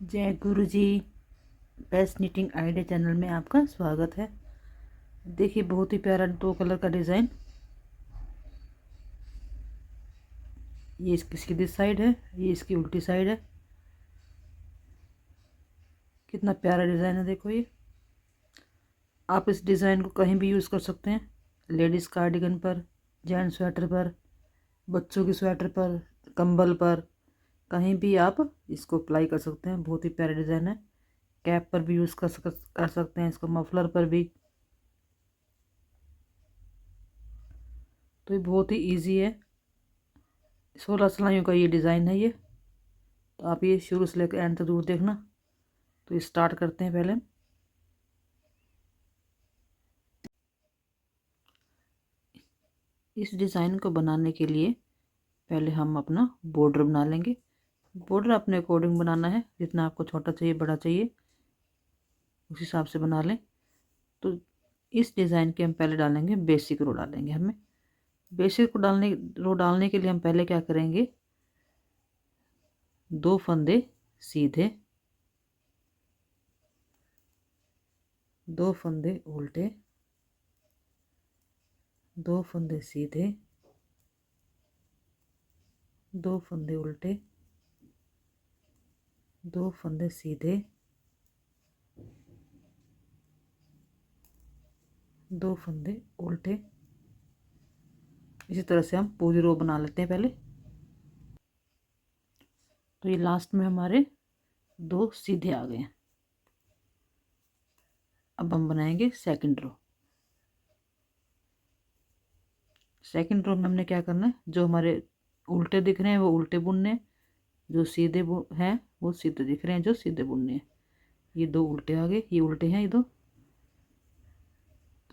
जय गुरु जी। Best knitting idea channel में आपका स्वागत है। देखिए बहुत ही प्यारा 2 कलर का डिज़ाइन। ये इसकी सीधी साइड है, ये इसकी उल्टी साइड है। कितना प्यारा डिज़ाइन है, देखो ये। आप इस डिज़ाइन को कहीं भी यूज़ कर सकते हैं। लेडीज़ कार्डिगन पर, जेंट्स स्वेटर पर, बच्चों की स्वेटर पर, कंबल पर, कहीं भी आप इसको अप्लाई कर सकते हैं। बहुत ही प्यारा डिज़ाइन है। कैप पर भी यूज़ कर सकते हैं इसको, मफलर पर भी। तो ये बहुत ही इजी है। 16 सिलाइयों का ये डिज़ाइन है ये। तो आप ये शुरू से लेकर एंड तक दूर देखना। तो ये स्टार्ट करते हैं। पहले इस डिज़ाइन को बनाने के लिए पहले हम अपना बॉर्डर बना लेंगे। बॉर्डर अपने अकॉर्डिंग बनाना है, जितना आपको छोटा चाहिए बड़ा चाहिए उस हिसाब से बना लें। तो इस डिज़ाइन के हम पहले डालेंगे बेसिक रो डालेंगे। हमें बेसिक रो डालने के लिए हम पहले क्या करेंगे, 2 फंदे सीधे, 2 फंदे उल्टे, 2 फंदे सीधे, 2 फंदे उल्टे, 2 फंदे सीधे, 2 फंदे उल्टे। इसी तरह से हम पूरी रो बना लेते हैं पहले। तो ये लास्ट में हमारे 2 सीधे आ गए हैं। अब हम बनाएंगे सेकंड रो। सेकंड रो में हमने क्या करना है, जो हमारे उल्टे दिख रहे हैं वो उल्टे बुनने हैं, जो सीधे हैं वो सीधे दिख रहे हैं, जो सीधे बुनने हैं। ये 2 उल्टे आ गए, ये उल्टे हैं, ये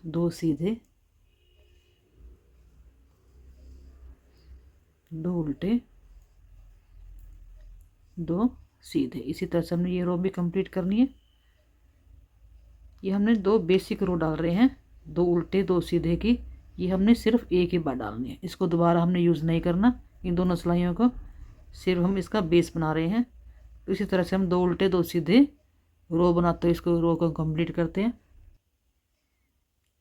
2 सीधे, 2 उल्टे, 2 सीधे। इसी तरह से हमने ये रो भी कंप्लीट करनी है। ये हमने 2 बेसिक रो डाल रहे हैं, 2 उल्टे 2 सीधे की। ये हमने सिर्फ एक ही बार डालनी है, इसको दोबारा हमने यूज़ नहीं करना। इन दोनों सिलाइयों को सिर्फ हम इसका बेस बना रहे हैं। तो इसी तरह से हम 2 उल्टे 2 सीधे रो बनाते हैं, इसको रो को कंप्लीट करते हैं।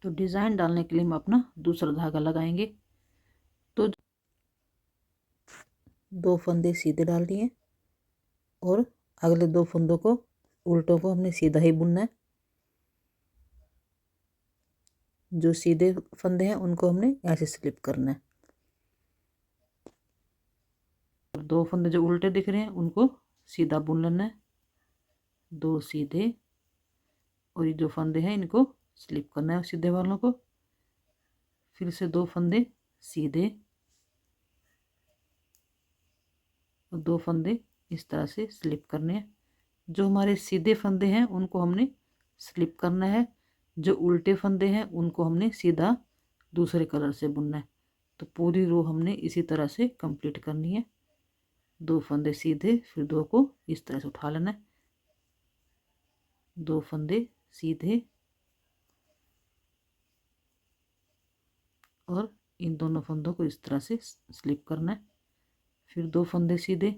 तो डिज़ाइन डालने के लिए हम अपना दूसरा धागा लगाएंगे। तो 2 फंदे सीधे डाल दिए और अगले 2 फंदों को उल्टों को हमने सीधा ही बुनना है। जो सीधे फंदे हैं उनको हमने ऐसे स्लिप करना है। 2 फंदे जो उल्टे दिख रहे हैं उनको सीधा बुन लेना है, 2 सीधे। और ये जो फंदे हैं इनको स्लिप करना है सीधे वालों को। फिर से 2 फंदे सीधे और 2 फंदे इस तरह से स्लिप करने हैं। जो हमारे सीधे फंदे हैं उनको हमने स्लिप करना है, जो उल्टे फंदे हैं उनको हमने सीधा दूसरे कलर से बुनना है। तो पूरी रो हमने इसी तरह से कंप्लीट करनी है। 2 फंदे सीधे, फिर 2 को इस तरह से उठा लेना है, 2 फंदे सीधे और इन दोनों फंदों को इस तरह से स्लिप करना है। फिर 2 फंदे सीधे,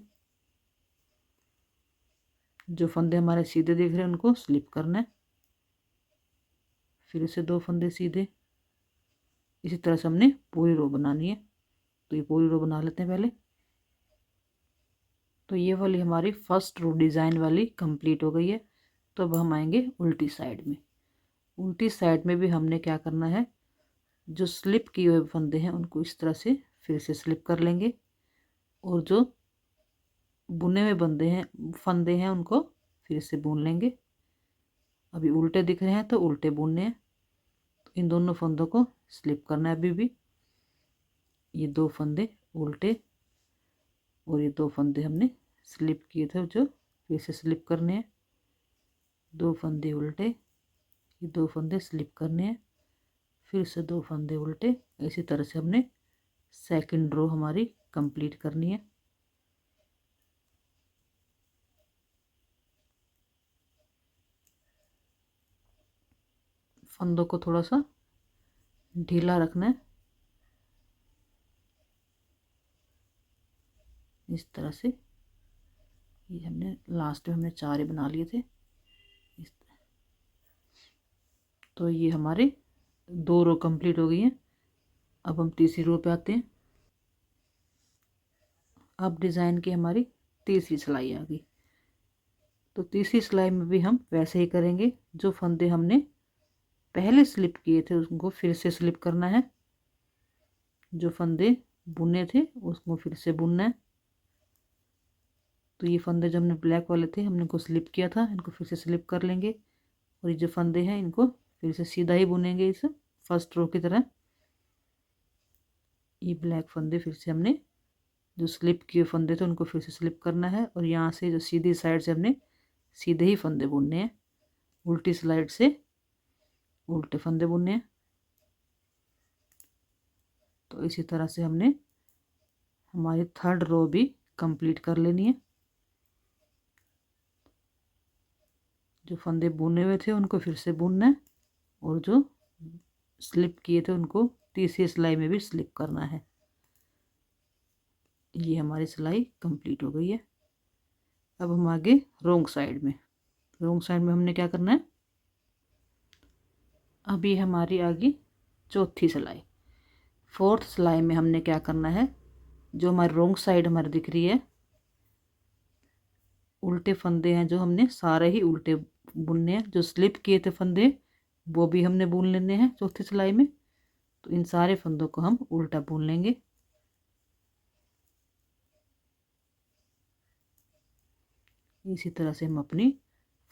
जो फंदे हमारे सीधे दिख रहे हैं उनको स्लिप करना है। फिर से 2 फंदे सीधे। इसी तरह से हमने पूरी रो बनानी है। तो ये पूरी रो बना लेते हैं पहले। तो ये वाली हमारी फर्स्ट रो डिज़ाइन वाली कंप्लीट हो गई है। तो अब हम आएंगे उल्टी साइड में। उल्टी साइड में भी हमने क्या करना है, जो स्लिप किए हुए फंदे हैं उनको इस तरह से फिर से स्लिप कर लेंगे और जो बुने हुए फंदे हैं उनको फिर से बुन लेंगे। अभी उल्टे दिख रहे हैं तो उल्टे बुनने हैं। तो इन दोनों फंदों को स्लिप करना है अभी भी। ये 2 फंदे उल्टे और ये 2 फंदे हमने स्लिप किए थे जो फिर से स्लिप करने हैं। 2 फंदे उल्टे, ये 2 फंदे स्लिप करने हैं, फिर से 2 फंदे उल्टे। इसी तरह से हमने सेकंड रो हमारी कंप्लीट करनी है। फंदों को थोड़ा सा ढीला रखना है। इस तरह से। ये हमने लास्ट में हमने 4 ही बना लिए थे इस तरह। तो ये हमारे 2 रो कंप्लीट हो गई हैं। अब हम तीसरी रो पे आते हैं। अब डिज़ाइन की हमारी तीसरी सिलाई आ गई। तो तीसरी सिलाई में भी हम वैसे ही करेंगे। जो फंदे हमने पहले स्लिप किए थे उनको फिर से स्लिप करना है। जो फंदे बुने थे उसको फिर से बुनना है। तो ये फंदे जो हमने ब्लैक वाले थे हमने इनको स्लिप किया था, इनको फिर से स्लिप कर लेंगे। और ये जो फंदे हैं इनको फिर से सीधा ही बुनेंगे इस फर्स्ट रो की तरह। ये ब्लैक फंदे फिर से हमने जो स्लिप किए फंदे थे उनको फिर से स्लिप करना है। और यहाँ से जो सीधी साइड से हमने सीधे ही फंदे बुनने हैं, उल्टी साइड से उल्टे फंदे बुनने हैं। तो इसी तरह से हमने हमारी थर्ड रो भी कंप्लीट कर लेनी है। जो फंदे बुने हुए थे उनको फिर से बुनना है और जो स्लिप किए थे उनको तीसरी सिलाई में भी स्लिप करना है। ये हमारी सिलाई कंप्लीट हो गई है। अब हम आगे रोंग साइड में। रोंग साइड में हमने क्या करना है, अब ये हमारी आगे चौथी सिलाई। फोर्थ सिलाई में हमने क्या करना है, जो हमारी रोंग साइड हमारी दिख रही है, उल्टे फंदे हैं जो हमने सारे ही उल्टे बुनने हैं। जो स्लिप किए थे फंदे वो भी हमने बुन लेने हैं चौथी सिलाई में। तो इन सारे फंदों को हम उल्टा बुन लेंगे। इसी तरह से हम अपनी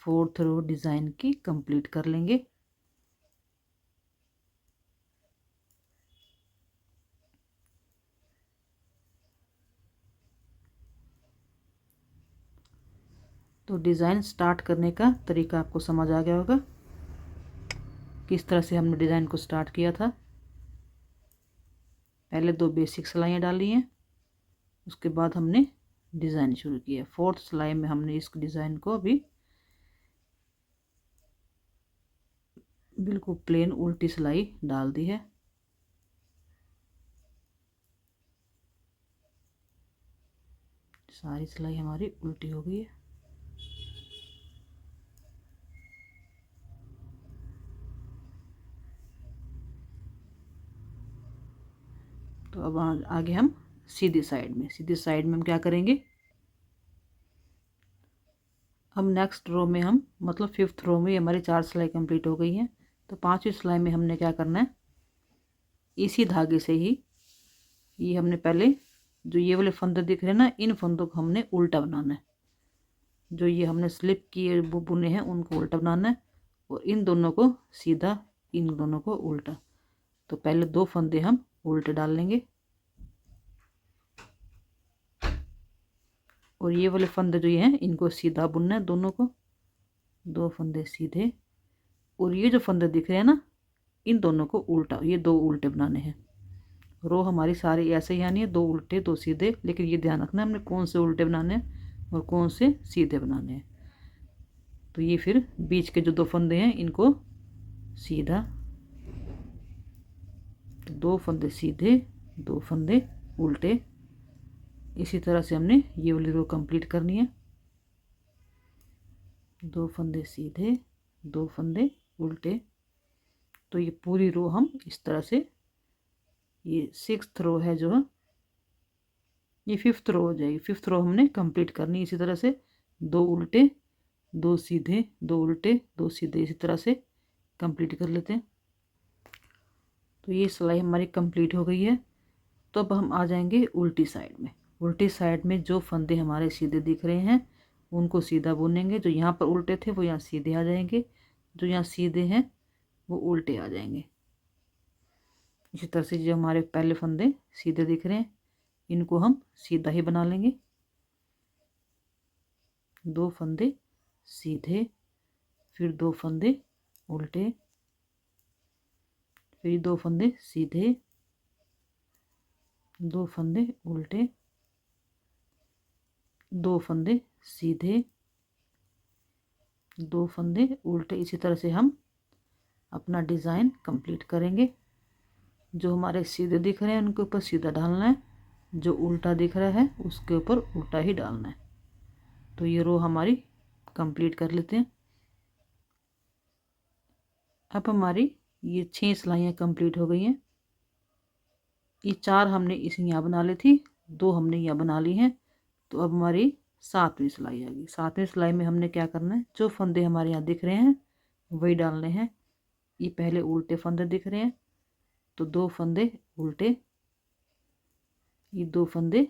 फोर्थ रो डिज़ाइन की कंप्लीट कर लेंगे। तो डिज़ाइन स्टार्ट करने का तरीका आपको समझ आ गया होगा, किस तरह से हमने डिज़ाइन को स्टार्ट किया था। पहले 2 बेसिक सिलाइयाँ डाली हैं, उसके बाद हमने डिज़ाइन शुरू किया। फोर्थ सिलाई में हमने इस डिज़ाइन को अभी बिल्कुल प्लेन उल्टी सिलाई डाल दी है। सारी सिलाई हमारी उल्टी हो गई है। तो अब आगे हम सीधी साइड में हम क्या करेंगे, हम नेक्स्ट रो में हम मतलब 5th रो में हमारी 4 सिलाई कंप्लीट हो गई हैं। तो 5वीं सिलाई में हमने क्या करना है, इसी धागे से ही ये हमने पहले जो ये वाले फंदे दिख रहे हैं ना, इन फंदों को हमने उल्टा बनाना है। जो ये हमने स्लिप किए बुने हैं उनको उल्टा बनाना है और इन दोनों को सीधा, इन दोनों को उल्टा। तो पहले 2 फंदे हम उल्टे डाल लेंगे और ये वाले फंदे जो ये हैं इनको सीधा बुनना है दोनों को। 2 फंदे सीधे और ये जो फंदे दिख रहे हैं ना, इन दोनों को उल्टा, ये 2 उल्टे बनाने हैं। रो हमारी सारी ऐसे ही आनी है, 2 उल्टे 2 सीधे। लेकिन ये ध्यान रखना है हमने कौन से उल्टे बनाने हैं और कौन से सीधे बनाने हैं। तो ये फिर बीच के जो 2 फंदे हैं इनको सीधा, 2 फंदे सीधे 2 फंदे उल्टे। इसी तरह से हमने ये वाली रो कंप्लीट करनी है। 2 फंदे सीधे 2 फंदे उल्टे। तो ये पूरी रो हम इस तरह से, ये 6th रो है जो है, ये 5th रो हो जाएगी। 5th रो हमने कंप्लीट करनी इसी तरह से, 2 उल्टे 2 सीधे 2 उल्टे 2 सीधे, इसी तरह से कंप्लीट कर लेते हैं। तो ये सिलाई हमारी कंप्लीट हो गई है। तो अब हम आ जाएंगे उल्टी साइड में। उल्टी साइड में जो फंदे हमारे सीधे दिख रहे हैं उनको सीधा बुनेंगे। जो यहाँ पर उल्टे थे वो यहाँ सीधे आ जाएंगे, जो यहाँ सीधे हैं वो उल्टे आ जाएंगे। इसी तरह से जो हमारे पहले फंदे सीधे दिख रहे हैं इनको हम सीधा ही बना लेंगे। 2 फंदे सीधे, फिर 2 फंदे उल्टे, फिर 2 फंदे सीधे 2 फंदे उल्टे, 2 फंदे सीधे 2 फंदे उल्टे। इसी तरह से हम अपना डिज़ाइन कंप्लीट करेंगे। जो हमारे सीधे दिख रहे हैं उनके ऊपर सीधा डालना है, जो उल्टा दिख रहा है उसके ऊपर उल्टा ही डालना है। तो ये रो हमारी कंप्लीट कर लेते हैं। अब हमारी ये 6 सिलाइयाँ कंप्लीट हो गई हैं। ये 4 हमने इस यहाँ बना ली थी, 2 हमने यहाँ बना ली हैं। तो अब हमारी 7वीं सिलाई आ गई। 7वीं सिलाई में हमने क्या करना है, जो फंदे हमारे यहाँ दिख रहे हैं वही डालने हैं। ये पहले उल्टे फंदे दिख रहे हैं तो 2 फंदे उल्टे, ये 2 फंदे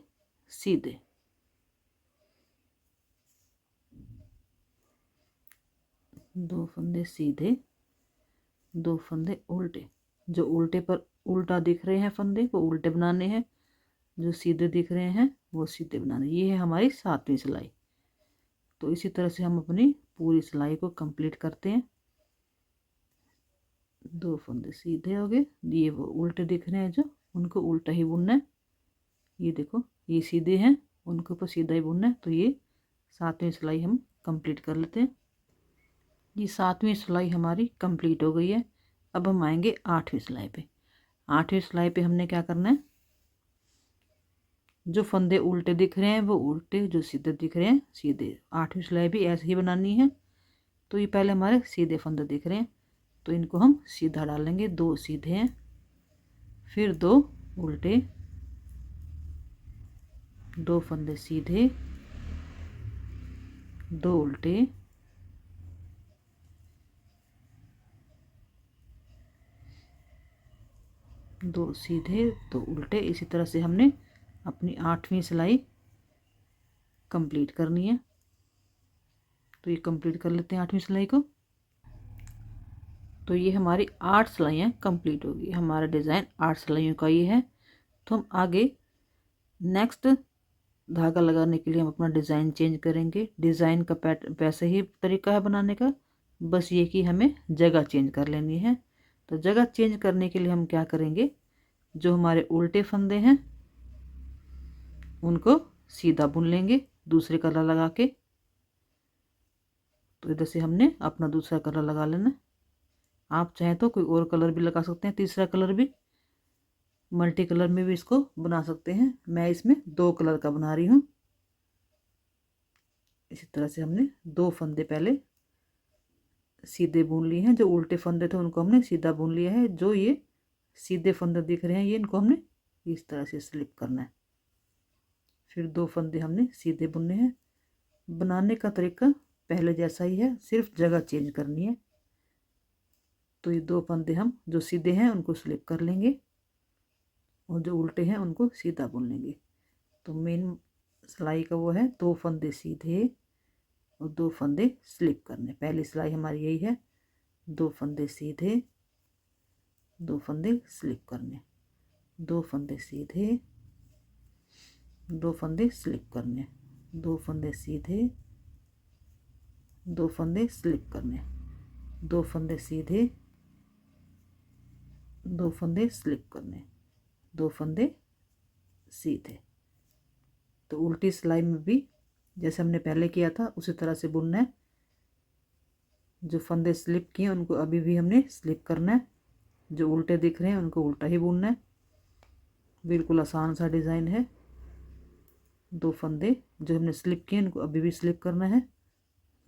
सीधे, 2 फंदे सीधे, 2 फंदे उल्टे। जो उल्टे पर उल्टा दिख रहे हैं फंदे वो उल्टे बनाने हैं, जो सीधे दिख रहे हैं वो सीधे बनाने। ये है हमारी 7वीं सिलाई। तो इसी तरह से हम अपनी पूरी सिलाई को कंप्लीट करते हैं। 2 फंदे सीधे हो गए, ये वो उल्टे दिख रहे हैं जो, उनको उल्टा ही बुनना है। ये देखो ये सीधे हैं, उनको ऊपर सीधा ही बुनना है। तो ये 7वीं सिलाई हम कंप्लीट कर लेते हैं। ये 7वीं सिलाई हमारी कंप्लीट हो गई है। अब हम आएंगे 8वीं सिलाई पे। 8वीं सिलाई पे हमने क्या करना है, जो फंदे उल्टे दिख रहे हैं वो उल्टे, जो सीधे दिख रहे हैं सीधे। 8वीं सिलाई भी ऐसे ही बनानी है। तो ये पहले हमारे सीधे फंदे दिख रहे हैं तो इनको हम सीधा डालेंगे। 2 सीधे हैं, फिर 2 उल्टे, 2 फंदे सीधे, 2 उल्टे, 2 सीधे, 2 उल्टे। इसी तरह से हमने अपनी 8वीं सिलाई कंप्लीट करनी है। तो ये कंप्लीट कर लेते हैं 8वीं सिलाई को। तो ये हमारी 8 सिलाइयाँ कंप्लीट होगी। हमारा डिज़ाइन 8 सिलाइयों का ये है। तो हम आगे नेक्स्ट धागा लगाने के लिए हम अपना डिज़ाइन चेंज करेंगे। डिज़ाइन का पैटर्न वैसे ही तरीका है बनाने का, बस ये कि हमें जगह चेंज कर लेनी है। तो जगह चेंज करने के लिए हम क्या करेंगे, जो हमारे उल्टे फंदे हैं उनको सीधा बुन लेंगे दूसरे कलर लगा के। तो इधर से हमने अपना दूसरा कलर लगा लेना। आप चाहें तो कोई और कलर भी लगा सकते हैं, तीसरा कलर भी, मल्टी कलर में भी इसको बना सकते हैं। मैं इसमें 2 कलर का बना रही हूँ। इसी तरह से हमने 2 फंदे पहले सीधे बुन लिए हैं। जो उल्टे फंदे थे उनको हमने सीधा बुन लिया है। जो ये सीधे फंदे दिख रहे हैं ये, इनको हमने इस तरह से स्लिप करना है। फिर 2 फंदे हमने सीधे बुनने हैं। बनाने का तरीका पहले जैसा ही है, सिर्फ जगह चेंज करनी है। तो ये 2 फंदे हम जो सीधे हैं उनको स्लिप कर लेंगे और जो उल्टे हैं उनको सीधा बुन लेंगे। तो मेन सिलाई का वो है 2 फंदे सीधे और 2 फंदे स्लिप करने। पहली सिलाई हमारी यही है, 2 फंदे सीधे, 2 फंदे स्लिप करने, 2 फंदे सीधे, 2 फंदे स्लिप करने, 2 फंदे सीधे, 2 फंदे स्लिप करने, 2 फंदे सीधे, 2 फंदे स्लिप करने, 2 फंदे सीधे। तो उल्टी सिलाई में भी जैसे हमने पहले किया था उसी तरह से बुनना है। जो फंदे स्लिप किए उनको अभी भी हमने स्लिप करना है। जो उल्टे दिख रहे हैं उनको उल्टा ही बुनना है। बिल्कुल आसान सा डिज़ाइन है। 2 फंदे जो हमने स्लिप किए उनको अभी भी स्लिप करना है,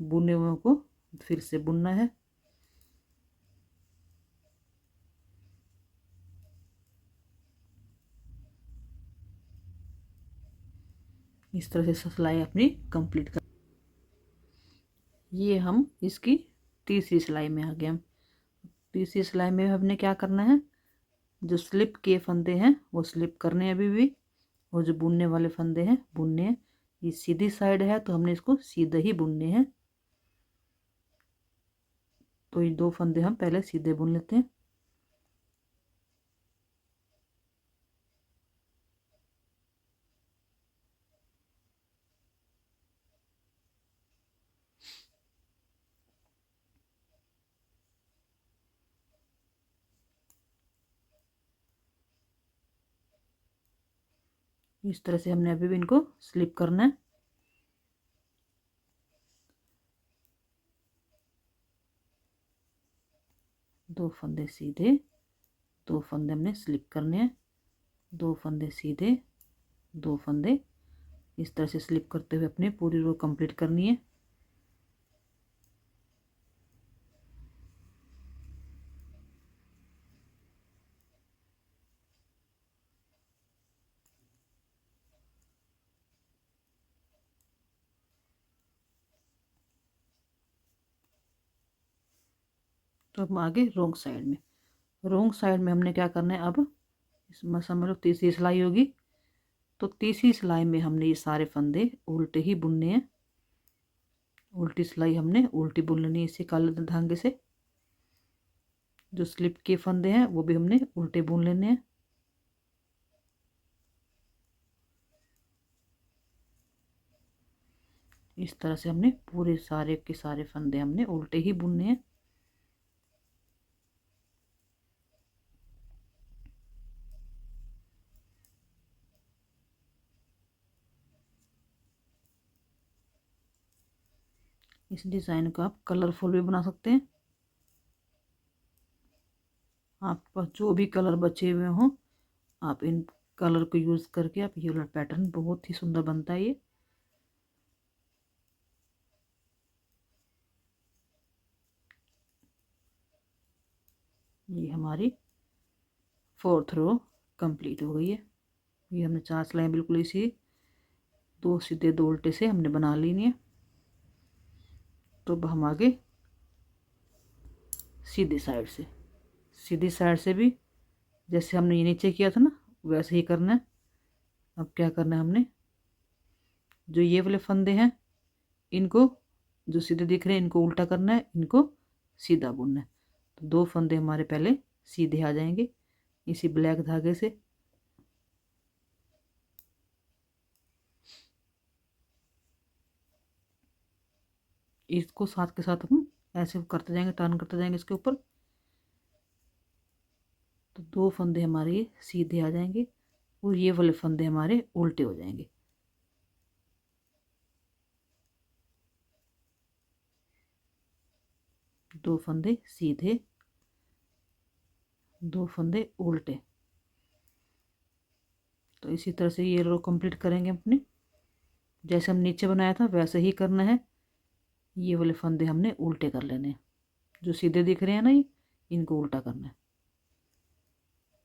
बुने हुए को फिर से बुनना है। इस तरह से सिलाई अपनी कंप्लीट कर। ये हम इसकी तीसरी सिलाई में आ गए। हम तीसरी सिलाई में हमने क्या करना है, जो स्लिप किए फंदे हैं वो स्लिप करने हैं अभी भी, और जो बुनने वाले फंदे हैं बुनने हैं। ये सीधी साइड है तो हमने इसको सीधे ही बुनने हैं। तो ये 2 फंदे हम पहले सीधे बुन लेते हैं। इस तरह से हमने अभी भी इनको स्लिप करना है। दो फंदे सीधे, 2 फंदे हमने स्लिप करने हैं, 2 फंदे सीधे, 2 फंदे इस तरह से स्लिप करते हुए अपने पूरी रो कंप्लीट करनी है। तो अब आगे रोंग साइड में हमने क्या करना है, अब इसमें समझ लो तीसरी सिलाई होगी, तो तीसरी सिलाई में हमने ये सारे फंदे उल्टे ही बुनने हैं। उल्टी सिलाई हमने उल्टी बुन लेनी है इसी काले धागे से। जो स्लिप के फंदे हैं वो भी हमने उल्टे बुन लेने हैं। इस तरह से हमने पूरे सारे के सारे फंदे हमने उल्टे ही बुनने हैं। इस डिज़ाइन को आप कलरफुल भी बना सकते हैं। आपके पास जो भी कलर बचे हुए हों, आप इन कलर को यूज़ करके आप ये वाला पैटर्न बहुत ही सुंदर बनता है। ये हमारी 4th रो कंप्लीट हो गई है। ये हमने 4 सिलाई बिल्कुल इसी 2 सीधे 2 उल्टे से हमने बना लेनी है। तो अब हम आगे सीधी साइड से भी जैसे हमने ये नीचे किया था ना, वैसे ही करना है। अब क्या करना है, हमने जो ये वाले फंदे हैं इनको जो सीधे दिख रहे हैं इनको उल्टा करना है, इनको सीधा बुनना है। तो 2 फंदे हमारे पहले सीधे आ जाएंगे इसी ब्लैक धागे से। इसको साथ के साथ हम ऐसे करते जाएंगे, टर्न करते जाएंगे इसके ऊपर। तो 2 फंदे हमारे सीधे आ जाएंगे और ये वाले फंदे हमारे उल्टे हो जाएंगे। दो फंदे सीधे, 2 फंदे उल्टे। तो इसी तरह से ये रो कंप्लीट करेंगे अपने। जैसे हम नीचे बनाया था वैसे ही करना है। ये वाले फंदे हमने उल्टे कर लेने हैं, जो सीधे दिख रहे हैं ना, ये इनको उल्टा करना है।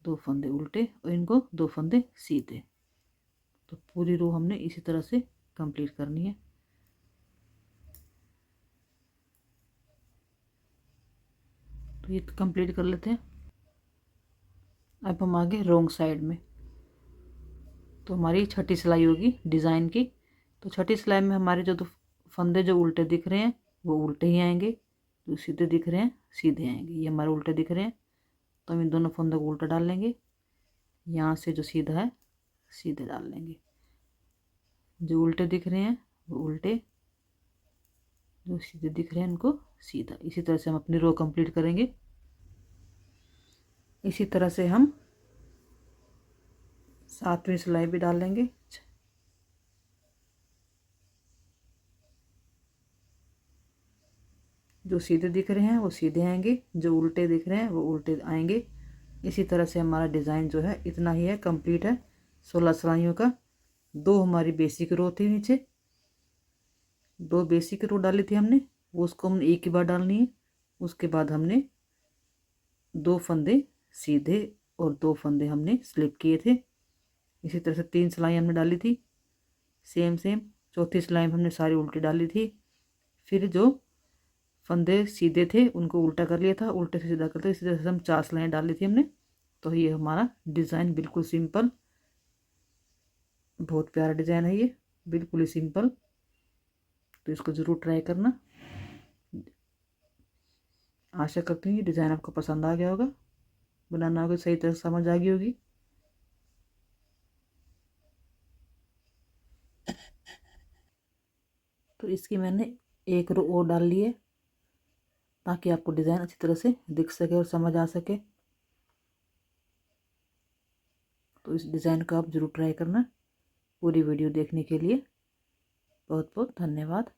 2 फंदे उल्टे और इनको 2 फंदे सीधे। तो पूरी रो हमने इसी तरह से कंप्लीट करनी है। तो ये कंप्लीट कर लेते हैं। अब हम आगे रोंग साइड में। तो हमारी छठी सिलाई होगी डिज़ाइन की। तो छठी सिलाई में हमारे जो फंदे जो उल्टे दिख रहे हैं वो उल्टे ही आएंगे, जो सीधे दिख रहे हैं सीधे आएंगे। ये हमारे उल्टे दिख रहे हैं तो हम इन दोनों फंदों को उल्टा डाल लेंगे। यहाँ से जो सीधा है सीधे डाल लेंगे। जो उल्टे दिख रहे हैं वो उल्टे, जो सीधे दिख रहे हैं उनको सीधा। इसी तरह से हम अपनी रो कंप्लीट करेंगे। इसी तरह से हम 7वीं सिलाई भी डाल लेंगे। जो सीधे दिख रहे हैं वो सीधे आएंगे, जो उल्टे दिख रहे हैं वो उल्टे आएंगे। इसी तरह से हमारा डिज़ाइन जो है इतना ही है, कंप्लीट है 16 सिलाइयों का। 2 हमारी बेसिक रो थी, नीचे 2 बेसिक रो डाली थी हमने, वो उसको हमने एक ही बार डालनी है। उसके बाद हमने 2 फंदे सीधे और 2 फंदे हमने स्लिप किए थे। इसी तरह से 3 सिलाई हमने डाली थी सेम। चौथी सिलाई में हमने सारी उल्टी डाली थी। फिर जो फंदे सीधे थे उनको उल्टा कर लिया था, उल्टे से सीधा करते, इसी तरह से हम 4 सिलाई डाली थी हमने। तो ये हमारा डिज़ाइन बिल्कुल सिंपल, बहुत प्यारा डिज़ाइन है ये, बिल्कुल ही सिंपल। तो इसको ज़रूर ट्राई करना। आशा करती हूँ ये डिज़ाइन आपको पसंद आ गया होगा, बनाना होगा सही तरह समझ आ गई होगी। तो इसकी मैंने एक रो और डाल ली है ताकि आपको डिज़ाइन अच्छी तरह से दिख सके और समझ आ सके। तो इस डिज़ाइन को आप ज़रूर ट्राई करना। पूरी वीडियो देखने के लिए बहुत बहुत धन्यवाद।